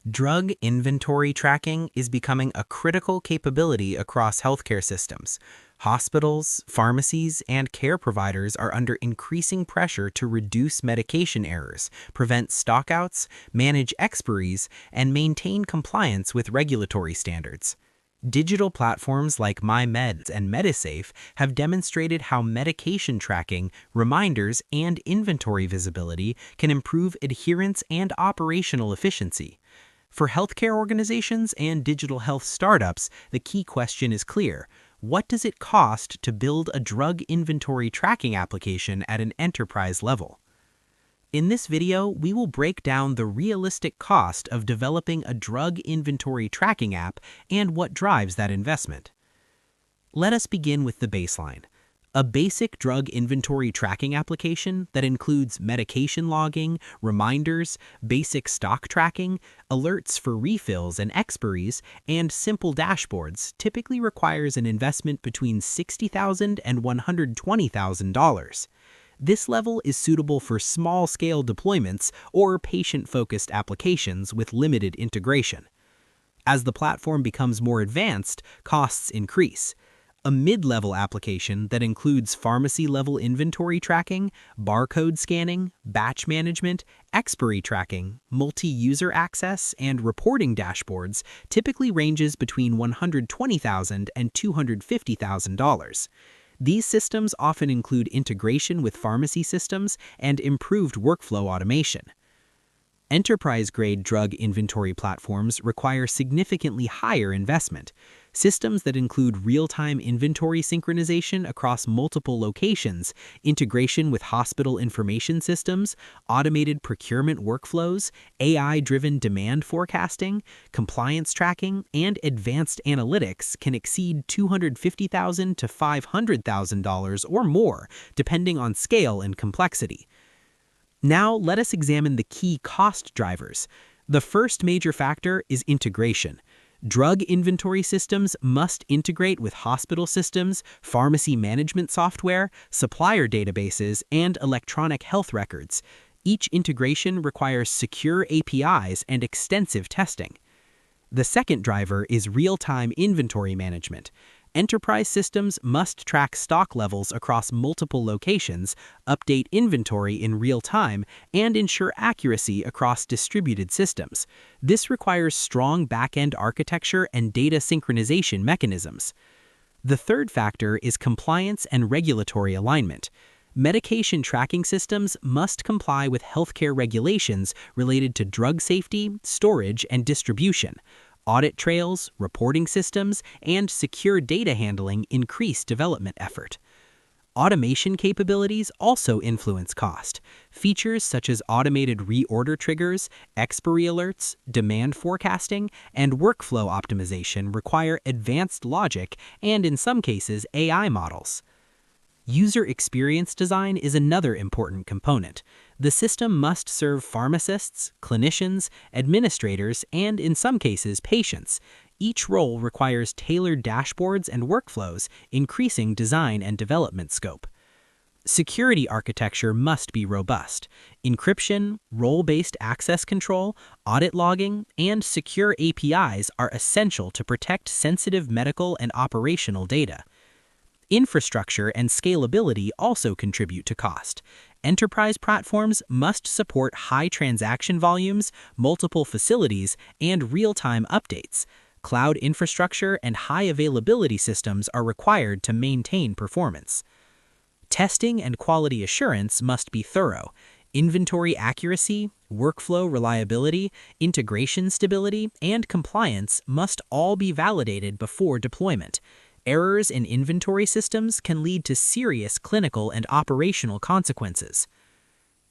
Drug inventory tracking is becoming a critical capability across healthcare systems. Hospitals, pharmacies, and care providers are under increasing pressure to reduce medication errors, prevent stockouts, manage expiries, and maintain compliance with regulatory standards. Digital platforms like MyMeds and Medisafe have demonstrated how medication tracking, reminders, and inventory visibility can improve adherence and operational efficiency. For healthcare organizations and digital health startups, the key question is clear. What does it cost to build a drug inventory tracking application at an enterprise level? In this video, we will break down the realistic cost of developing a drug inventory tracking app and what drives that investment. Let us begin with the baseline. A basic drug inventory tracking application that includes medication logging, reminders, basic stock tracking, alerts for refills and expiries, and simple dashboards typically requires an investment between $60,000 and $120,000. This level is suitable for small-scale deployments or patient-focused applications with limited integration. As the platform becomes more advanced, costs increase. A mid-level application that includes pharmacy-level inventory tracking, barcode scanning, batch management, expiry tracking, multi-user access, and reporting dashboards typically ranges between $120,000 and $250,000. These systems often include integration with pharmacy systems and improved workflow automation. Enterprise-grade drug inventory platforms require significantly higher investment. Systems that include real-time inventory synchronization across multiple locations, integration with hospital information systems, automated procurement workflows, AI-driven demand forecasting, compliance tracking, and advanced analytics can exceed $250,000 to $500,000 or more, depending on scale and complexity. Now, let us examine the key cost drivers. The first major factor is integration. Drug inventory systems must integrate with hospital systems, pharmacy management software, supplier databases, and electronic health records. Each integration requires secure APIs and extensive testing. The second driver is real-time inventory management. Enterprise systems must track stock levels across multiple locations, update inventory in real time, and ensure accuracy across distributed systems. This requires strong back-end architecture and data synchronization mechanisms. The third factor is compliance and regulatory alignment. Medication tracking systems must comply with healthcare regulations related to drug safety, storage, and distribution. Audit trails, reporting systems, and secure data handling increase development effort. Automation capabilities also influence cost. Features such as automated reorder triggers, expiry alerts, demand forecasting, and workflow optimization require advanced logic and, in some cases, AI models. User experience design is another important component. The system must serve pharmacists, clinicians, administrators, and in some cases, patients. Each role requires tailored dashboards and workflows, increasing design and development scope. Security architecture must be robust. Encryption, role-based access control, audit logging, and secure APIs are essential to protect sensitive medical and operational data. Infrastructure and scalability also contribute to cost. Enterprise platforms must support high transaction volumes, multiple facilities, and real-time updates. Cloud infrastructure and high availability systems are required to maintain performance. Testing and quality assurance must be thorough. Inventory accuracy, workflow reliability, integration stability, and compliance must all be validated before deployment. Errors in inventory systems can lead to serious clinical and operational consequences.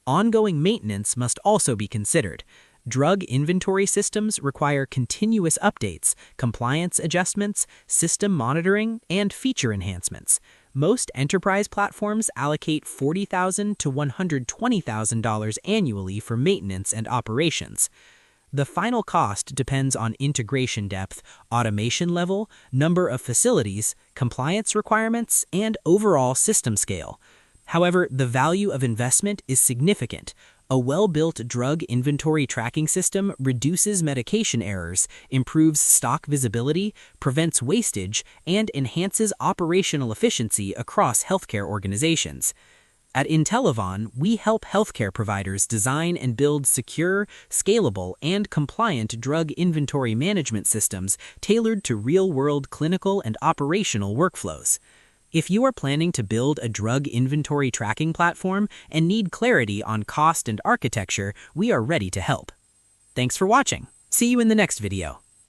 Ongoing maintenance must also be considered. Drug inventory systems require continuous updates, compliance adjustments, system monitoring, and feature enhancements. Most enterprise platforms allocate $40,000 to $120,000 annually for maintenance and operations. The final cost depends on integration depth, automation level, number of facilities, compliance requirements, and overall system scale. However, the value of investment is significant. A well-built drug inventory tracking system reduces medication errors, improves stock visibility, prevents wastage, and enhances operational efficiency across healthcare organizations. At Intellivon, we help healthcare providers design and build secure, scalable, and compliant drug inventory management systems tailored to real-world clinical and operational workflows. If you are planning to build a drug inventory tracking platform and need clarity on cost and architecture, we are ready to help. Thanks for watching. See you in the next video.